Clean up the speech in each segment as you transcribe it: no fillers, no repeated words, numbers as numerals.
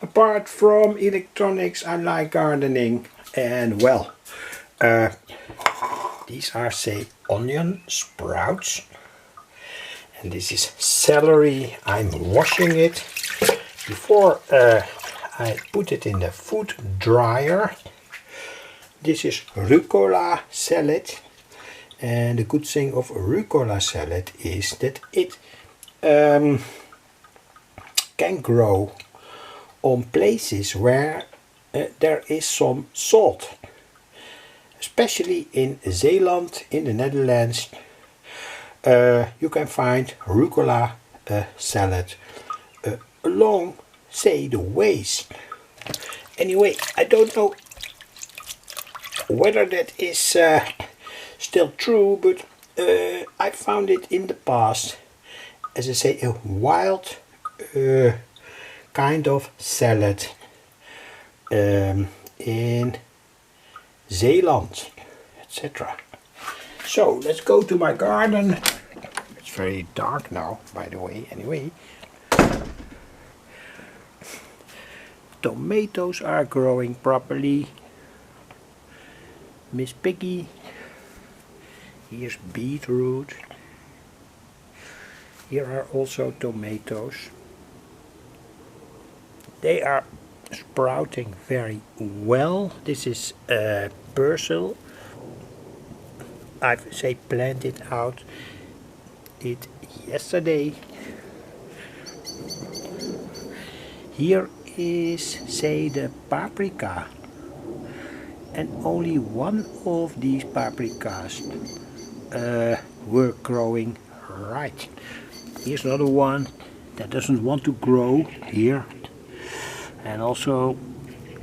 Apart from electronics, I like gardening, and well, these are, say, onion sprouts, and this is celery. I'm washing it before I put it in the food dryer. This is rucola salad, and the good thing of rucola salad is that it can grow on places where there is some salt, especially in Zeeland, in the Netherlands. You can find rucola salad along, say, the ways. Anyway, I don't know whether that is still true, but I found it in the past, as I say, a wild kind of salad in Zeeland, etc. So let's go to my garden. It's very dark now, by the way. Anyway, tomatoes are growing properly. Miss Piggy. Here's beetroot. Here are also tomatoes. They are sprouting very well. This is parsil. I've, say, planted out it yesterday. Here is, say, the paprika, and only one of these paprikas were growing right. Here's another one that doesn't want to grow here, and also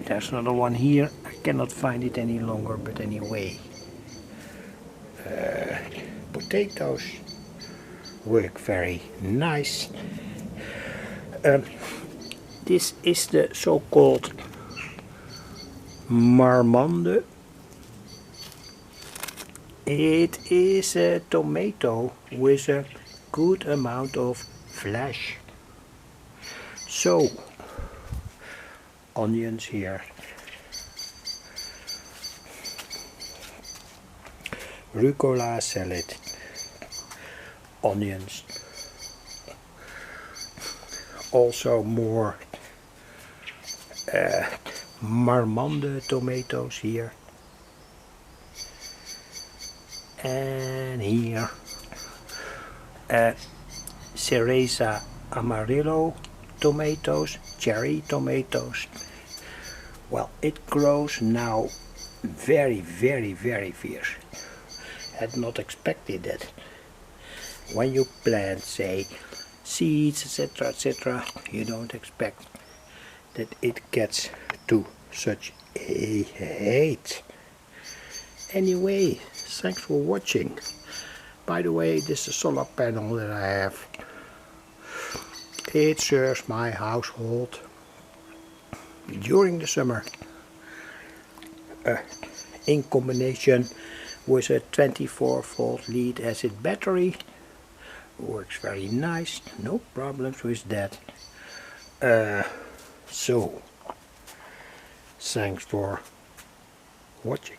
there's another one here. I cannot find it any longer, but anyway, potatoes work very nice. This is the so-called marmande. It is a tomato with a good amount of flesh. So, onions here. Rucola salad. Onions. Also more marmande tomatoes here. And here cereza amarillo tomatoes, cherry tomatoes. Well, it grows now very fierce. Had not expected that. When you plant, say, seeds, etc., you don't expect that it gets to such a height. Anyway, thanks for watching. By the way, this is a solar panel that I have. It serves my household during the summer in combination with a 24-volt lead acid battery. Works very nice, no problems with that. So, thanks for watching.